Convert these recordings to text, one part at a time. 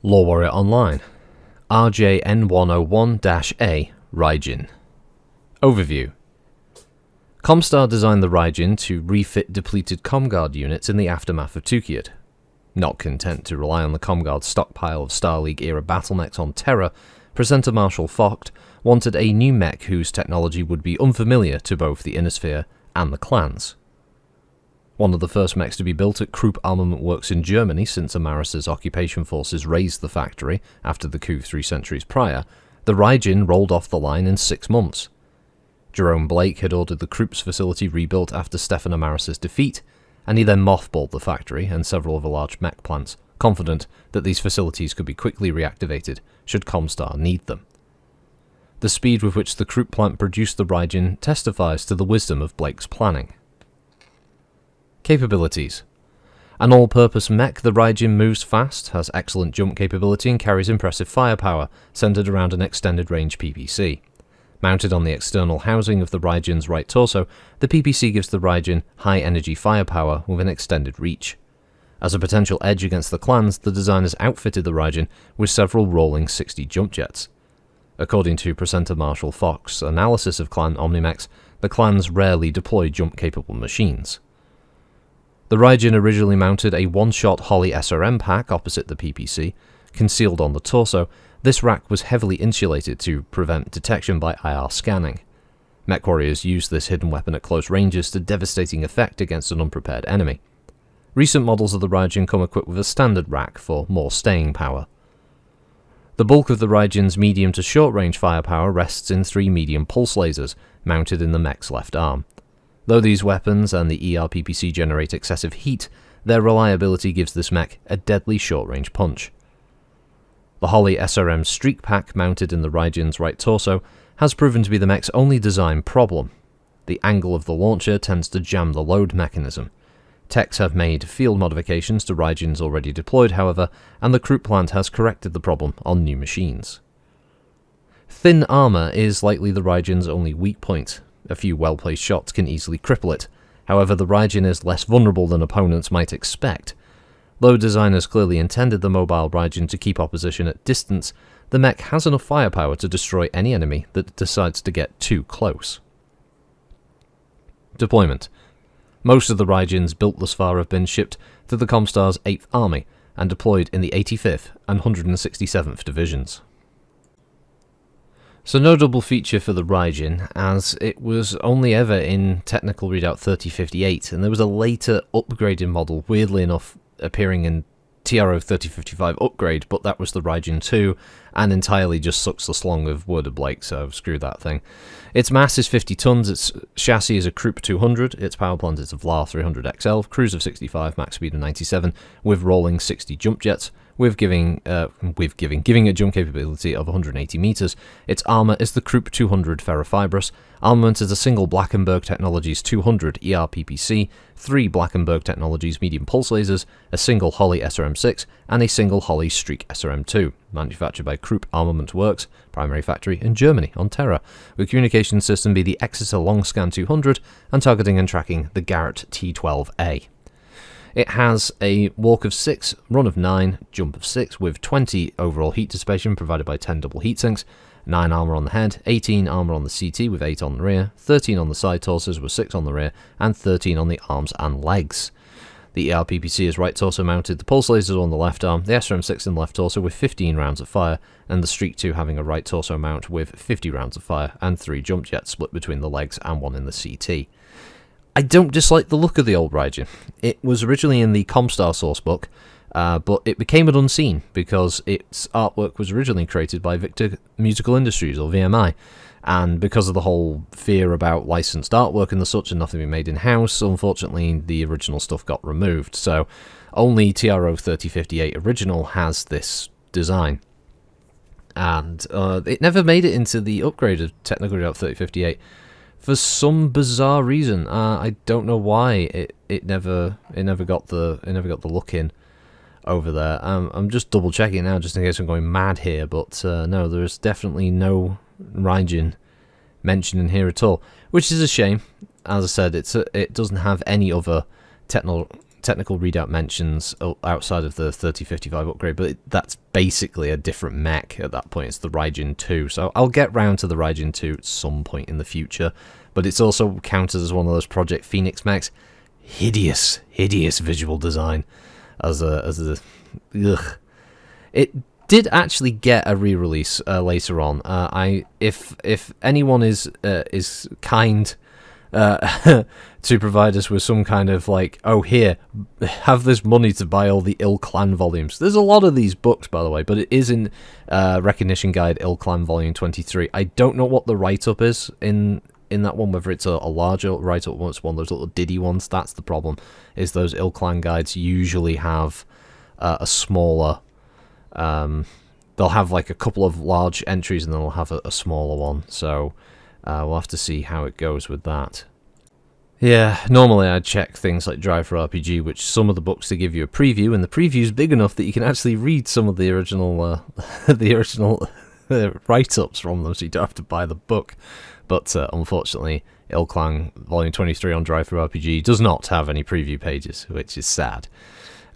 LoreWarrior Online, RJN101-A, Raijin. Overview. Comstar designed the Raijin to refit depleted Comguard units in the aftermath of Tukkayid. Not content to rely on the Comguard stockpile of Star League-era Battlemechs on Terra, presenter Marshall Focht wanted a new mech whose technology would be unfamiliar to both the Innisphere and the clans. One of the first mechs to be built at Krupp Armament Works in Germany since Amaris's occupation forces razed the factory after the coup 3 centuries prior, the Raijin rolled off the line in 6 months. Jerome Blake had ordered the Krupp's facility rebuilt after Stefan Amaris's defeat, and he then mothballed the factory and several other large mech plants, confident that these facilities could be quickly reactivated should Comstar need them. The speed with which the Krupp plant produced the Raijin testifies to the wisdom of Blake's planning. Capabilities. An all-purpose mech, the Raijin moves fast, has excellent jump capability and carries impressive firepower, centered around an extended-range PPC. Mounted on the external housing of the Raijin's right torso, the PPC gives the Raijin high-energy firepower with an extended reach. As a potential edge against the clans, the designers outfitted the Raijin with several rolling 60 jump jets. According to presenter Marshall Focht's analysis of clan Omnimechs, the clans rarely deploy jump-capable machines. The Raijin originally mounted a one-shot Holly SRM pack opposite the PPC, concealed on the torso. This rack was heavily insulated to prevent detection by IR scanning. Mech warriors used this hidden weapon at close ranges to devastating effect against an unprepared enemy. Recent models of the Raijin come equipped with a standard rack for more staying power. The bulk of the Raijin's medium to short-range firepower rests in 3 medium pulse lasers, mounted in the mech's left arm. Though these weapons and the ERPPC generate excessive heat, their reliability gives this mech a deadly short-range punch. The Holly SRM Streak Pack mounted in the Raijin's right torso has proven to be the mech's only design problem. The angle of the launcher tends to jam the load mechanism. Techs have made field modifications to Raijins already deployed, however, and the Krupp plant has corrected the problem on new machines. Thin armor is likely the Raijin's only weak point. A few well-placed shots can easily cripple it. However, the Raijin is less vulnerable than opponents might expect. Though designers clearly intended the mobile Raijin to keep opposition at distance, the mech has enough firepower to destroy any enemy that decides to get too close. Deployment. Most of the Raijins built thus far have been shipped to the Comstar's 8th Army and deployed in the 85th and 167th Divisions. So no double feature for the Raijin, as it was only ever in Technical Readout 3058, and there was a later upgraded model, weirdly enough, appearing in TRO 3055 upgrade, but that was the Raijin 2, and entirely just sucks the slong of Word of Blake, so screw that thing. Its mass is 50 tons, its chassis is a Krupp 200, its power plant is a VLAR 300XL, cruise of 65, max speed of 97, with rolling 60 jump jets, giving a jump capability of 180 meters. Its armor is the Krupp 200 ferrofibrous. Armament is a single Blackenberg Technologies 200 ERPPC, 3 Blackenberg Technologies medium pulse lasers, a single Holly SRM6, and a single Holly Streak SRM2, manufactured by Krupp Armament Works, primary factory in Germany on Terra, with communication system be the Exeter Longscan 200, and targeting and tracking the Garrett T12A. It has a walk of 6, run of 9, jump of 6, with 20 overall heat dissipation provided by 10 double heat sinks, 9 armor on the head, 18 armor on the CT with 8 on the rear, 13 on the side torsos with 6 on the rear, and 13 on the arms and legs. The ERPPC is right torso mounted, the pulse lasers on the left arm, the SRM6 in the left torso with 15 rounds of fire, and the Streak 2 having a right torso mount with 50 rounds of fire and 3 jump jets split between the legs and 1 in the CT. I don't dislike the look of the old Raijin. It was originally in the Comstar sourcebook, but it became an unseen because its artwork was originally created by Victor Musical Industries, or VMI, and because of the whole fear about licensed artwork and the such and nothing being made in-house, unfortunately the original stuff got removed, so only TRO 3058 original has this design. And it never made it into the upgraded Technical Readout 3058. For some bizarre reason, I don't know why it never got the look in over there. I'm just double checking now, just in case I'm going mad here. But no, there's definitely no Raijin mentioned in here at all, which is a shame. As I said, it doesn't have any other technical readout mentions outside of the 3055 upgrade, but that's basically a different mech at that point. It's the Raijin 2, so I'll get round to the Raijin 2 at some point in the future, but it's also counted as one of those Project Phoenix mechs. Hideous visual design as a ugh. It did actually get a re-release later on. If anyone is kind to provide us with some kind of like, oh here, have this money to buy all the Ill Clan volumes. There's a lot of these books, by the way, but it is in Recognition Guide Ill Clan Volume 23. I don't know what the write-up is in that one, whether it's a larger write-up one, it's one of those little diddy ones. That's the problem, is those Ill Clan guides usually have a smaller... they'll have like a couple of large entries and then they'll have a smaller one, so we'll have to see how it goes with that. Yeah, normally I'd check things like Drive for RPG, which some of the books they give you a preview, and the preview's big enough that you can actually read some of the original write-ups from them, so you don't have to buy the book. But unfortunately, Ill Clan Volume 23 on Drive for RPG does not have any preview pages, which is sad.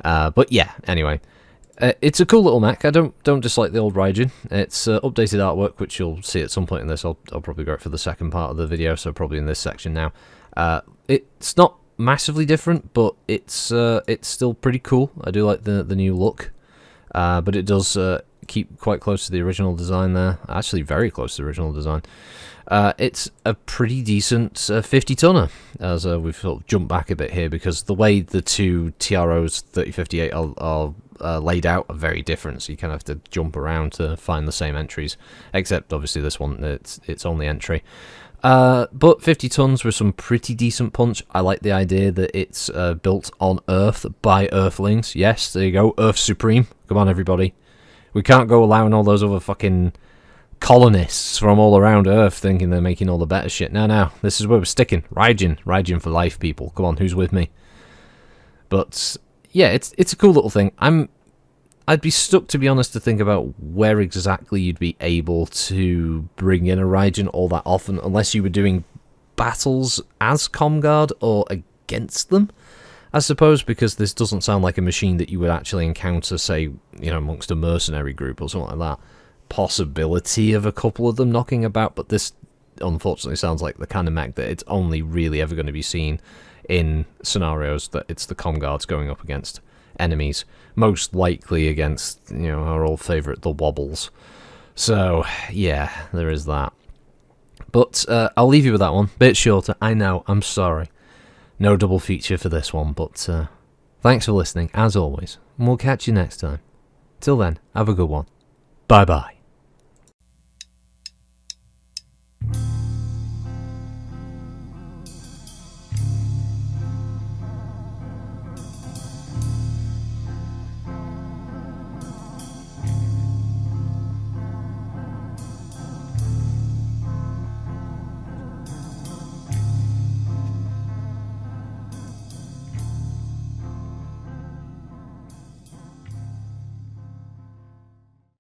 But yeah, anyway. It's a cool little mech. I don't dislike the old Raijin. It's updated artwork, which you'll see at some point in this. I'll probably go for the second part of the video, so probably in this section now. It's not massively different, but it's still pretty cool. I do like the new look, but it does keep quite close to the original design there. Actually, very close to the original design. It's a pretty decent 50-tonner, as we've sort of jumped back a bit here, because the way the two TROs 3058 are laid out are very different, so you kind of have to jump around to find the same entries, except obviously this one, it's only entry. But 50 tons with some pretty decent punch. I like the idea that it's built on Earth by Earthlings. Yes, there you go, Earth Supreme. Come on, everybody. We can't go allowing all those other fucking colonists from all around Earth thinking they're making all the better shit. No, this is where we're sticking. Raijin for life, people. Come on, who's with me? But yeah, it's a cool little thing. I'd be stuck, to be honest, to think about where exactly you'd be able to bring in a Raijin all that often, unless you were doing battles as Comguard or against them, I suppose, because this doesn't sound like a machine that you would actually encounter, say, amongst a mercenary group or something like that. Possibility of a couple of them knocking about, but this unfortunately sounds like the kind of mech that it's only really ever going to be seen in scenarios that it's the Comguards going up against enemies, most likely against our old favourite, the Wobbles. So yeah, there is that. But I'll leave you with that one. Bit shorter, I know, I'm sorry. No double feature for this one, but thanks for listening as always, and we'll catch you next time. Till then, have a good one. Bye bye.